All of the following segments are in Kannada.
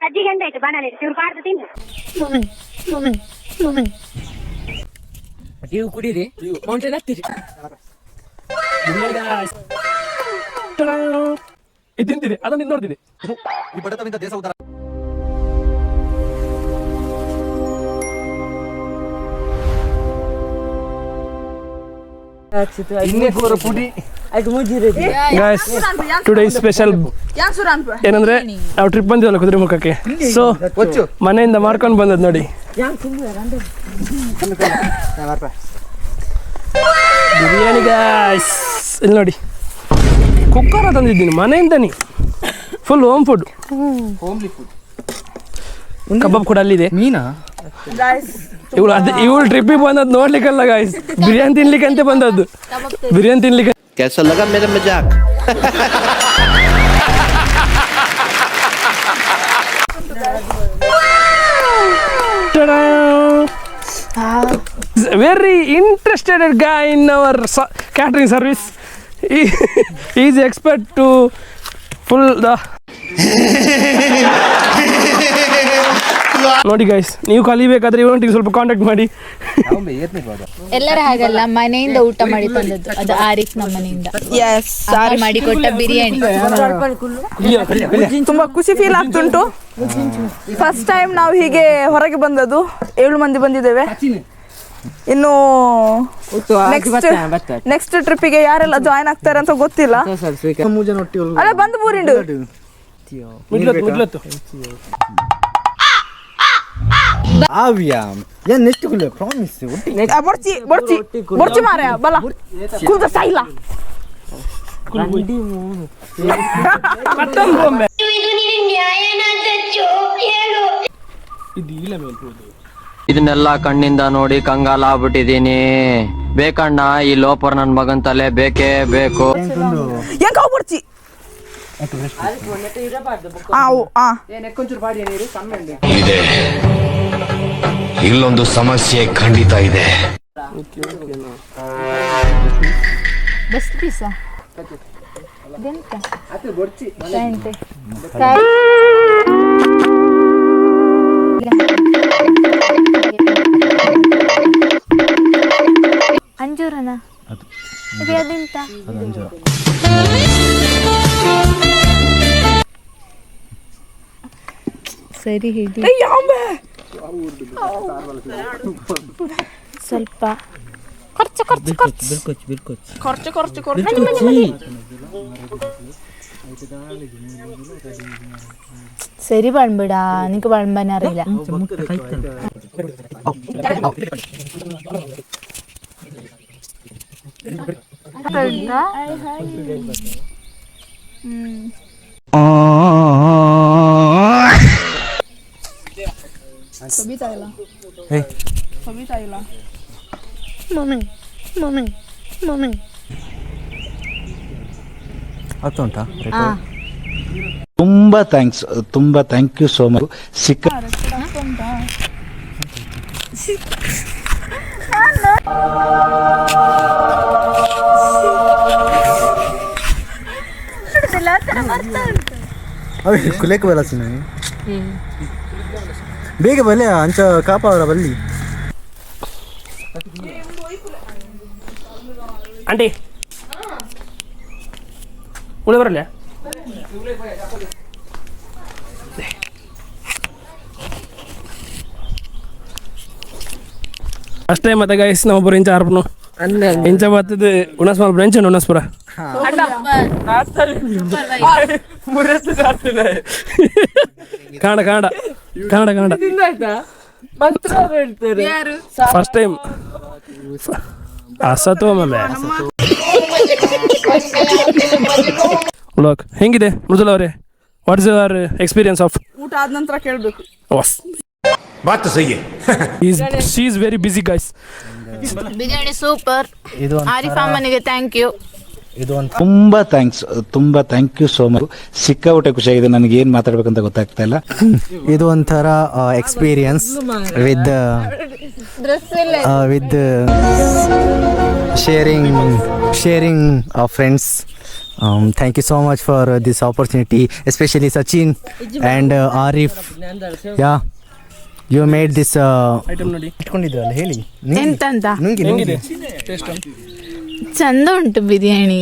ಅಜ್ಜಿಗೆ ಎಂದಾಯ್ತು ಬಾಣಲೆ ಇವ್ರು ಪಾಡ್ದು ತಿನ್ನು. ನೀವು ಕುಡೀರಿ, ಮೌಂಟೇನ್ ಹತ್ತಿರಿ. ಇದು ತಿಂತೀರಿ, ಅದನ್ನ ನೋಡ್ತೀರಿ. ಈ ಬಡತನದಿಂದ ದೇಶ ಉದ್ಧಾರ. Guys, today is special. ಏನಂದ್ರೆ ನಾವು ಟ್ರಿಪ್ ಬಂದಿವಲ್ಲ ಕುದುರೆಮುಖಕ್ಕೆ. ಸೊ ಮನೆಯಿಂದ ಮಾಡ್ಕೊಂಡು ಬಂದದ್ ನೋಡಿ ಬಿರಿಯಾನಿ. ಗಾಯ್ಸ್ ಇಲ್ಲಿ ನೋಡಿ, ಕುಕ್ಕರ್ ತಂದಿದ್ದೀನಿ ಮನೆಯಿಂದನೇ, ಫುಲ್ ಹೋಮ್ ಫುಡ್. ಕಬಾಬ್ ಕೂಡ ಅಲ್ಲಿದೆ. ಮೀನಾ ಇವಳು ಟ್ರಿಪ್ಪಿಗೆ ಬಂದದ್ದು ನೋಡ್ಲಿಕ್ಕಲ್ಲ ಗಾಯ್ಸ್, ಬಿರಿಯಾನಿ ತಿನ್ಲಿಕ್ಕೆ ಅಂತ ಬಂದದ್ದು. ಬಿರಿಯಾನಿ ತಿನ್ಲಿಕ್ಕೆ. कैसा लगा मेरा मजाक? Very interested guy in our catering service. He is expert to full the. ನೋಡಿ ಗೈಸ್, ನೀವು ಕಲಿಬೇಕಾದ್ರೆ ಇವನೊಟ್ಟಿಗೆ ಸ್ವಲ್ಪ ಕಾಂಟ್ಯಾಕ್ಟ್ ಮಾಡಿ. ಎಲ್ಲರ ಹಾಗಲ್ಲ, ಮನೆಯಿಂದ ಊಟ ಮಾಡಿ ತಂದದ್ದು ಅದು ಆರಿಫ್ ನಮ್ಮ ಮನೆಯಿಂದ ಮಾಡಿ ಕೊಟ್ಟ ಬಿರಿಯಾನಿ. ತುಂಬಾ ಖುಷಿ ಫೀಲ್ ಆಗ್ತುಂಟು. ಫಸ್ಟ್ ಟೈಮ್ ನಾವು ಹೀಗೆ ಹೊರಗೆ ಬಂದದ್ದು, 7 ಮಂದಿ ಬಂದಿದ್ದೇವೆ. ಇನ್ನು ನೆಕ್ಸ್ಟ್ ಟ್ರಿಪ್ಪಿಗೆ ಯಾರೆಲ್ಲ ಜಾಯ್ನ್ ಆಗ್ತಾರೆ ಅಂತ ಗೊತ್ತಿಲ್ಲ. ಅಲ್ಲ ಬಂದು ಬೂರಿಂಡು ಬರ್ಚಿ ಮಾರ ಬಲ ಕುಲ್ದ ಸಾಯಿಲ್ಲ. ಇದನ್ನೆಲ್ಲ ಕಣ್ಣಿಂದ ನೋಡಿ ಕಂಗಾಲ ಆಗ್ಬಿಟ್ಟಿದೀನಿ. ಬೇಕಣ್ಣ ಈ ಲೋಪರ್ ನನ್ ಮಗನ್ ತಲೆ ಬೇಕೇ ಬೇಕು. ಬರ್ಚಿ ಇದೆ, ಇಲ್ಲೊಂದು ಸಮಸ್ಯೆ ಖಂಡಿತ ಇದೆ. ಬಸ್ ಪೀಸ ಅಂಜೂರನ ಅದೆಂತ ಸರಿ ಹೇಳಿ ಸ್ವಲ್ಪ ಸರಿ ಬಣ್ಬಿಡ, ನಿಂಗೆ ಬಣ್ಬನೇ അറിയില്ല. ತುಂಬಾ ಥ್ಯಾಂಕ್ಸ್, ತುಂಬಾ ಥ್ಯಾಂಕ್ ಯು ಸೋ ಮಚ್. ಸಿಕ್ಕ ಕುಲೇಕ ಬಲಸಿನ ಬೇಗ ಬಲೆ ಅಂಚ ಕಾಪ ಅವರ ಬಲ್ಲಿ. ಆಂಟಿ ಉಳಿ ಬರಲ್ಲ. ಫಸ್ಟ್ ಟೈಮ್ ಮತ್ತೆ ಗೈಸ್ ನಮ್ಮೊಬ್ಬರು ಇಂಚ ಆರ್ಪನು ಇಂಚ ಬರ್ತದೆ ಉಣಸ್ಮಾಲ್ ಬ್ರಾಂಚ್ ಉಣಸ್ಪುರ ಕಾಂಡ ಕಾಂಡ ಕಾಂಡ ಕಾಂಡ ಫಸ್ಟ್ ಟೈಮ್ ಅಸತ್ವ ಮಲೆ. ಹೆಂಗಿದೆ ಮೃದುಲ ಅವರೇ, what is your experience of? ಊಟ ಆದ ನಂತರ ಕೇಳಬೇಕು. बात तो सही है. She is very busy guys. Biryani super. Arif ಅಮ್ಮನಿಗೆ ಥ್ಯಾಂಕ್ ಯು. ತುಂಬಾ ಥ್ಯಾಂಕ್ಸ್, ತುಂಬಾ ಥ್ಯಾಂಕ್ ಯು ಸೋ ಮಚ್. ಸಿಕ್ಕಾಪಟ್ಟೆ ಖುಷಿಯಾಗಿದೆ, ನನಗೆ ಏನು ಮಾತಾಡ್ಬೇಕಂತ ಗೊತ್ತಾಗ್ತಾ ಇಲ್ಲ. ಇದು ಒಂಥರ experience with sharing our friends. Thank you so much for this opportunity, especially Sachin and Arif. Yeah, you made this. Item ನೋಡಿ ಇಟ್ಕೊಂಡಿದ್ರಲ್ಲ ಹೇಳಿ. ಎಂತಂತ ಹೆಂಗಿದೆ ಟೇಸ್ಟ್ ಚಂದ ಉಂಟು ಬಿರಿಯಾನಿ.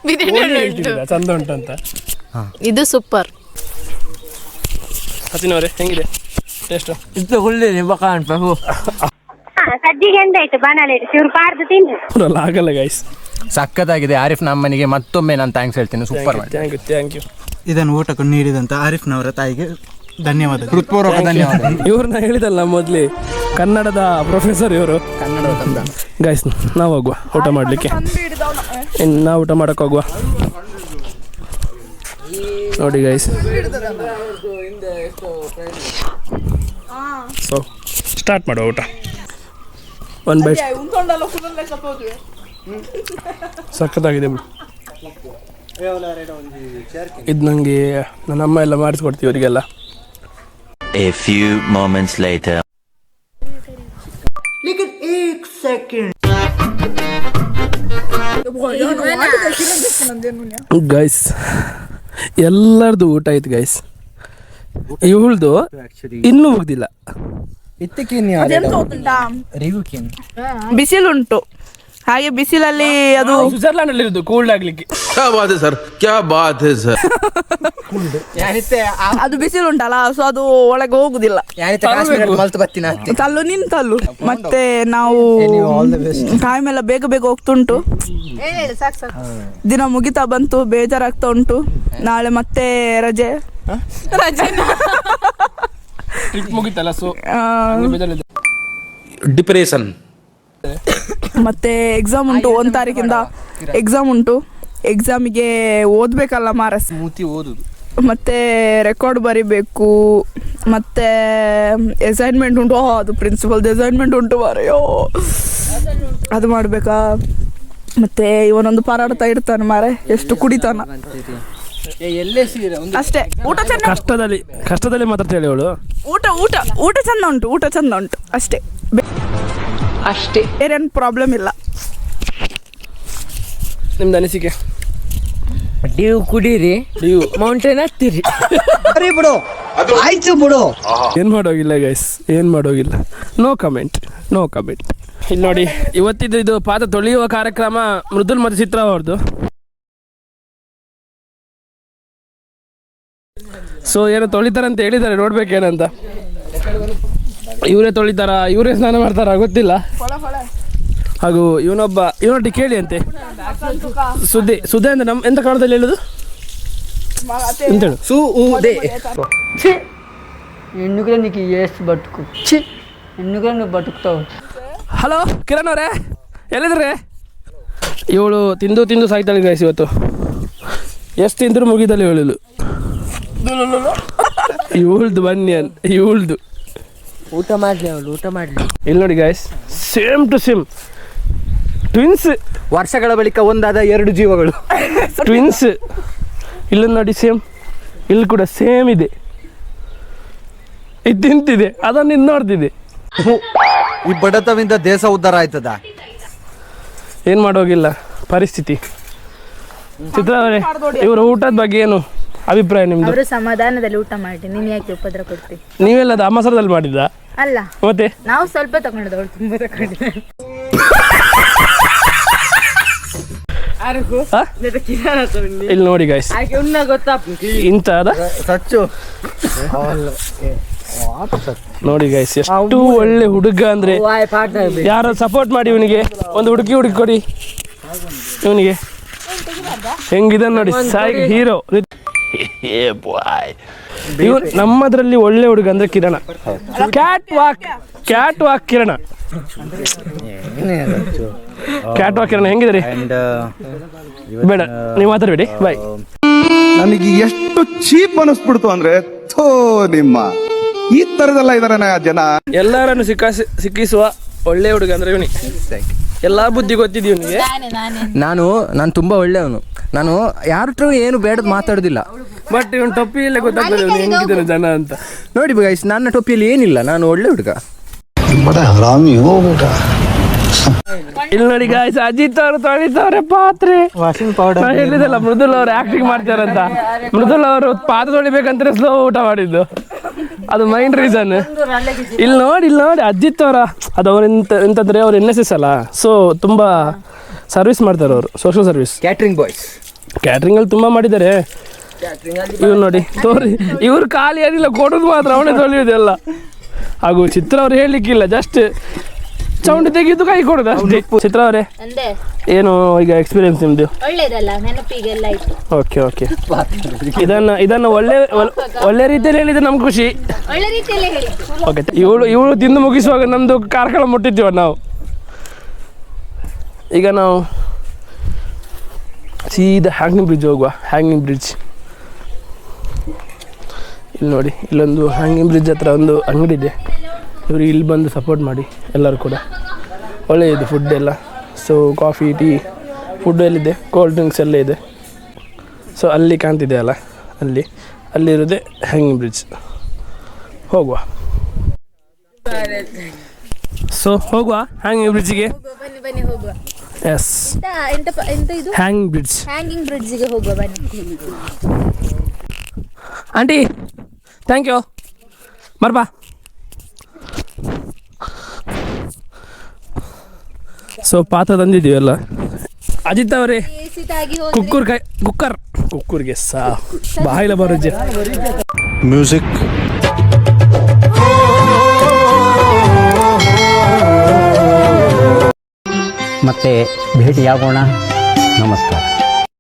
ಬಿರಿಯಾನಿ ಉಂಟು, ಹೇಳ್ತಿದ್ದೀರಾ ಚಂದ ಉಂಟಂತ. ಇದು ಸೂಪರ್. ಸಚಿನ್ ಅವರೇ ಹೆಂಗಿದೆ ಟೇಸ್ಟ್? ಸಜ್ಜಿಗೆ ಎಂದಾಯ್ತು ಬಾಣಲೆ ಚೂರು ಪಾರ್ದು ತಿನ್ನು. ಆಗಲ್ಲ ಗೈಸ್. ಸಖತ್ತಾಗಿದೆ. ಆರಿಫ್ ನಮ್ಮನಿಗೆ ಮತ್ತೊಮ್ಮೆ ನಾನು ಥ್ಯಾಂಕ್ಸ್ ಹೇಳ್ತೀನಿ. ಸೂಪರ್ ಮಾಡಿ. Thank you. ಇದನ್ನು ಊಟಕ್ಕೆ ನೀಡಿದಂತ ಆರಿಫ್ನವರ ತಾಯಿಗೆ ಧನ್ಯವಾದ. ಹೃತ್ಪೂರ್ವಕ ಧನ್ಯವಾದ. ಇವ್ರನ್ನ ಹೇಳಿದಲ್ಲ ಮೊದಲೇ, ಕನ್ನಡದ ಪ್ರೊಫೆಸರ್ ಇವರು. ಗೈಸ್ ನಾವು ಹೋಗುವ ಊಟ ಮಾಡಲಿಕ್ಕೆ. ಇನ್ನು ನಾವು ಊಟ ಮಾಡಕ್ಕೆ ಹೋಗುವ. ನೋಡಿ ಗೈಸ್, ಸೊ ಸ್ಟಾರ್ಟ್ ಮಾಡುವ ಊಟ. One bite. ಸಖತ್ತಾಗಿದೆ. ಇದು ನನಗೆ ನನ್ನ ಅಮ್ಮ ಎಲ್ಲ ಮಾಡಿಸ್ಕೊಡ್ತೀವಿ ಇವರಿಗೆಲ್ಲ. A few moments later. Guys ಎಲ್ಲರದು ಊಟ ಆಯ್ತು ಗೈಸ್. ಇವಳ್ದು ಇನ್ನೂ ಮುಗ್ದಿಲ್ಲ. ಬಿಸಿಲುಂಟು, ಹಾಗೆ ಬಿಸಿಲಲ್ಲಿ ಅದು ಸ್ವಿಟ್ಜರ್ಲ್ಯಾಂಡ್ ಅಲ್ಲಿ ಇರೋದು ಕೂಲ್ಡ್ ಆಗ್ಲಿಕ್ಕೆ. ಅದು ಬಿಸಿಲುಂಟಲ್ಲ, ಸೊ ಅದು ಒಳಗೆ ಹೋಗುದಿಲ್ಲ. ತಲ್ಲು ನಿನ್ ತಲ್ಲು. ಮತ್ತೆ ನಾವು ಟೈಮ್ ಎಲ್ಲ ಬೇಗ ಬೇಗ ಹೋಗ್ತುಂಟು. ದಿನ ಮುಗಿತಾ ಬಂತು, ಬೇಜಾರಾಗ್ತಾ ಉಂಟು. ನಾಳೆ ಮತ್ತೆ ರಜೆ. ಮುಗಿತಲ್ಲ, ಸೊ ಡಿಪ್ರೆಷನ್. ಮತ್ತೆ ಎಕ್ಸಾಮ್ ಉಂಟು. 1 ತಾರೀಕಿಂದ ಎಕ್ಸಾಮ್ ಉಂಟು. ಎಕ್ಸಾಮಿಗೆ ಓದ್ಬೇಕಲ್ಲ ಮಾರಸ್. ಮತ್ತೆ ರೆಕಾರ್ಡ್ ಬರಿಬೇಕು. ಮತ್ತೆ ಅಸೈನ್ಮೆಂಟ್ ಉಂಟು. ಅದು ಪ್ರಿನ್ಸಿಪಲ್ದು ಅಸೈನ್ಮೆಂಟ್ ಉಂಟು ಮಾರೆಯೋ, ಅದು ಮಾಡ್ಬೇಕಾ. ಮತ್ತೆ ಇವನೊಂದು ಪಾರಾಡ್ತಾ ಇರ್ತಾನೆ ಮಾರೆ, ಎಷ್ಟು ಕುಡಿತಾನ ಅಷ್ಟೇ. ಊಟ ಚಂದ. ಕಷ್ಟದಲ್ಲಿ ಮಾತಾಡ್ತಾ ಹೇಳಿ ಅವಳು. ಊಟ ಚಂದ ಉಂಟು, ಊಟ ಚಂದ ಉಂಟು ಅಷ್ಟೇ. ಬೇರೇನು ಪ್ರಾಬ್ಲಮ್ ಇಲ್ಲ. ನಿಮ್ದು ಅನಿಸಿಕೆ? ನೀವು ಕುಡೀರಿ, ನೀವು ಮೌಂಟೇನ್ ಹತ್ತಿರಿ. ಏನ್ ಮಾಡೋಗಿಲ್ಲ ಗೈಸ್, ಏನ್ ಮಾಡೋಗಿಲ್ಲ. No comment. ಇಲ್ಲಿ ನೋಡಿ, ಇವತ್ತಿದ್ದು ಇದು ಪಾತ್ರ ತೊಳೆಯುವ ಕಾರ್ಯಕ್ರಮ ಮೃದುಲ್ ಮತ್ತು ಚಿತ್ರ ಅವ್ರದ್ದು. ಸೊ ಏನೋ ತೊಳಿತಾರಂತ ಹೇಳಿದ್ದಾರೆ, ನೋಡ್ಬೇಕೇನಂತ. ಇವರೇ ತೊಳಿತಾರ, ಇವರೇ ಸ್ನಾನ ಮಾಡ್ತಾರ ಗೊತ್ತಿಲ್ಲ. ಹಾಗೂ ಇವನೊಟ್ಟಿ ಕೇಳಿ ಅಂತೆ. ಸುದ್ದಿ ಅಂತ ನಮ್ಮ ಎಂತ ಕನ್ನಡದಲ್ಲಿ ಹೇಳುದು ಎಂತೇಳು? ಹಲೋ ಕಿರಣ್ ಅವರೇ, ಎಲ್ಲಿದ್ರಿ? ಇವಳು ತಿಂದು ಸಾಯ್ತಾಳೆ ಗೈಸ್ ಇವತ್ತು. ಎಷ್ಟು ತಿಂದ್ರು ಮುಗಿದಲ್ಲಿ ಹೇಳಲು. ಇವಳ್ದು ಬನ್ನಿ ಇವಳ್ದು ಊಟ ಮಾಡ್ಲಿ ಅವಳು, ಊಟ ಮಾಡ್ಲಿ. ಇಲ್ಲಿ ನೋಡಿ guys, same to same twins. ವರ್ಷಗಳ ಬಳಿಕ ಒಂದಾದ 2 ಜೀವಗಳು ಟ್ವಿನ್ಸ್. ಇಲ್ಲಿ ನೋಡಿ ಸೇಮ್, ಇಲ್ಲಿ ಕೂಡ ಸೇಮ್ ಇದೆ. ಇದು ತಿಂತಿದೆ, ಅದನ್ನು ಇದು ನೋಡ್ತಿದೆ. ಈ ಬಡತವಿಂದ ದೇಶ ಉದ್ಧಾರ ಆಯ್ತದ? ಏನು ಮಾಡೋಗಿಲ್ಲ, ಪರಿಸ್ಥಿತಿ. ಚಿತ್ರ ಅವರೇ, ಇವರ ಊಟದ ಬಗ್ಗೆ ಏನು ಅಭಿಪ್ರಾಯ ನಿಮ್ದು? ಅವರು ಸಮಾಧಾನದಲ್ಲಿ ಊಟ ಮಾಡಿ, ನೀನು ಯಾಕೆ ಉಪದ್ರ ಕೊಡ್ತಿ? ನೀವೆಲ್ಲ ಅದು ಅಮಸರದಲ್ಲಿ ಮಾಡಿದ್ದ? ಅಲ್ಲ, ಮತ್ತೆ ನಾವು ಸ್ವಲ್ಪ ತಗೊಂಡಿದ್ದು, ಅವಳು ತುಂಬಾ ತಗೊಂಡಿದ್ದ. ಇಲ್ಲಿ ನೋಡಿ ಗೈಸ್, ಇಂಥದ ನೋಡಿ ಗೈಸ್, ಎಷ್ಟು ಒಳ್ಳೆ ಹುಡುಗ ಅಂದ್ರೆ. ಯಾರು ಸಪೋರ್ಟ್ ಮಾಡಿ ಇವನಿಗೆ, ಒಂದು ಹುಡುಗಿ ಕೊಡಿ ಇವನಿಗೆ. ಹೆಂಗಿದೆ ನೋಡಿ, ಸಾಯಿ ಹೀರೋ. ಇವ್ರು ನಮ್ಮದ್ರಲ್ಲಿ ಒಳ್ಳೆ ಹುಡುಗ ಅಂದ್ರೆ ಕಿರಣ. ಕ್ಯಾಟ್ ವಾಕ್ ಕಿರಣ. ಹೆಂಗಿದ್ರಿ? ಬೇಡ, ನೀವು ಮಾತಾಡಬೇಡಿ, ಬಾಯ್. ನನಗೆ ಎಷ್ಟು ಚೀಪ್ ಅನಿಸ್ಬಿಡ್ತು ಅಂದ್ರೆ, ಥೋ ನಿಮ್ಮ ಈ ತರದೆಲ್ಲ ಇದಾರೆ ಜನ. ಎಲ್ಲರನ್ನು ಸಿಕ್ಕಿಸುವ ಒಳ್ಳೆ ಹುಡುಗ ಅಂದ್ರೆ ಇವನಿಗೆ. ಎಲ್ಲಾ ಬುದ್ಧಿ ಗೊತ್ತಿದ್ದು ಇವನಿಗೆ. ನಾನು ತುಂಬಾ ಒಳ್ಳೆಯವನು. ನಾನು ಯಾರ ಏನು ಬೇಡದ್ ಮಾತಾಡೋದಿಲ್ಲ. ಬಟ್ ಇವನ್ ಟೊಪ್ಪಿಯಲ್ಲೇ ಗೊತ್ತಾಗ್ತದೆ ಇವನು ಹೆಂಗಿದ್ದಾನೆ ಜನ ಅಂತ. ನೋಡಿ ಗೈಸ್, ನನ್ನ ಟೊಪ್ಪಿಯಲ್ಲಿ ಏನಿಲ್ಲ, ನಾನು ಒಳ್ಳೆ ಹುಡುಗ. ಇಲ್ಲಿ ನೋಡಿ ಗಾಯ್ಸ್, ಅಜಿತ್ ಅವರು ತೊಳಿತವ್ರೆ ಪಾತ್ರೆ. ವಾಷಿಂಗ್ ಪೌಡರ್ ನಾನು ಹೇಳಿದಲ್ಲ ಮೃದುಲ್ ಅವರು ಆಕ್ಟಿಂಗ್ ಮಾಡ್ತಾರಂತ. ಮೃದುಲ್ ಅವರು ಪಾತ್ರೆ ತೊಳಿಬೇಕಂದ್ರೆ ಸ್ಲೋ ಊಟ ಮಾಡಿದ್ದು, ಅದು ಮೈನ್ ರೀಸನ್. ಇಲ್ಲಿ ನೋಡಿ ಅಜಿತ್ ಅವರ ಅದು ಅವ್ರು ಎಂತಂದ್ರೆ ಅವ್ರು NSS ಅಲ್ಲ, ಸೊ ತುಂಬಾ ಸರ್ವಿಸ್ ಮಾಡ್ತಾರೆ ಅವರು, social service. Catering boys catering ಅಲ್ಲಿ ತುಂಬಾ ಮಾಡಿದ್ದಾರೆ. ಇವ್ರು ನೋಡಿ ತೋರಿ, ಇವ್ರು ಖಾಲಿ ಏನಿಲ್ಲ, ಕೊಡೋದು ಮಾತ್ರ ಅವನೇ ತೊಳೆಯೋದೆಲ್ಲ. ಹಾಗೂ ಚಿತ್ರ ಅವ್ರು ಹೇಳಲಿಕ್ಕಿಲ್ಲ, ಜಸ್ಟ್ ಚೌಂಡಿ ತೆಗೆದು ಕೈ ಕೊಡೋದು ಅಷ್ಟೇ. ಚಿತ್ರ ಅವರೇ ಏನು ಈಗ ಎಕ್ಸ್ಪೀರಿಯನ್ಸ್ ನಿಮ್ದು? ಒಳ್ಳೇದಲ್ಲ, ನೆನಪಿಗೆಲ್ಲ ಆಯ್ತು. ಓಕೆ ಇದನ್ನ ಒಳ್ಳೆ ರೀತಿಯಲ್ಲಿ ಹೇಳಿದ್ರೆ ನಮ್ಗೆ ಖುಷಿ. ಒಳ್ಳೆ ರೀತಿಯಲ್ಲೇ ಹೇಳಿ. ಓಕೆ, ಇವಳು ತಿಂದು ಮುಗಿಸುವಾಗ ನಮ್ದು ಕಾರ್ಕಳ ಮುಟ್ಟಿದ್ದೀವ ನಾವು. ಈಗ ನಾವು ಸೀದಾ ಹ್ಯಾಂಗಿಂಗ್ ಬ್ರಿಡ್ಜ್ ಹೋಗುವ. ಹ್ಯಾಂಗಿಂಗ್ ಬ್ರಿಡ್ಜ್ ಇಲ್ಲಿ ನೋಡಿ, ಇಲ್ಲೊಂದು ಹ್ಯಾಂಗಿಂಗ್ ಬ್ರಿಡ್ಜ್ ಹತ್ರ ಒಂದು ಅಂಗಡಿ ಇದೆ. ಇವರು ಇಲ್ಲಿ ಬಂದು ಸಪೋರ್ಟ್ ಮಾಡಿ ಎಲ್ಲರೂ ಕೂಡ. ಒಳ್ಳೆಯದು ಫುಡ್ ಎಲ್ಲ. ಸೊ ಕಾಫಿ, ಟೀ, ಫುಡ್ ಎಲ್ಲಿದೆ, ಕೋಲ್ಡ್ ಡ್ರಿಂಕ್ಸ್ ಎಲ್ಲ ಇದೆ. ಸೊ ಅಲ್ಲಿ ಕಾಣ್ತಿದೆ ಅಲ್ಲ, ಅಲ್ಲಿರೋದೆ ಹ್ಯಾಂಗಿಂಗ್ ಬ್ರಿಡ್ಜ್. ಹೋಗುವ. ಸೊ ಹೋಗುವ ಹ್ಯಾಂಗಿಂಗ್ ಬ್ರಿಡ್ಜಿಗೆ. ಬನ್ನಿ ಹೋಗುವ. ಎಸ್, ಎಂತ ಇದು ಹ್ಯಾಂಗಿಂಗ್ ಬ್ರಿಡ್ಜ್. ಹ್ಯಾಂಗಿಂಗ್ ಬ್ರಿಡ್ಜಿಗೆ ಹೋಗುವ ಬನ್ನಿ. ಆಂಟಿ ಥ್ಯಾಂಕ್ ಯು, ಬರ್ಬಾ. ಸೊ ಪಾತ್ರ ತಂದಿದ್ದೀವಲ್ಲ ಅಜಿತ್ ಅವರೇ. ಕುಕ್ಕರ್ಗೆ ಬಾಯಿಲ ಬರೋಜೆ ಮ್ಯೂಸಿಕ್. ಮತ್ತೆ ಭೇಟಿಯಾಗೋಣ. ನಮಸ್ಕಾರ.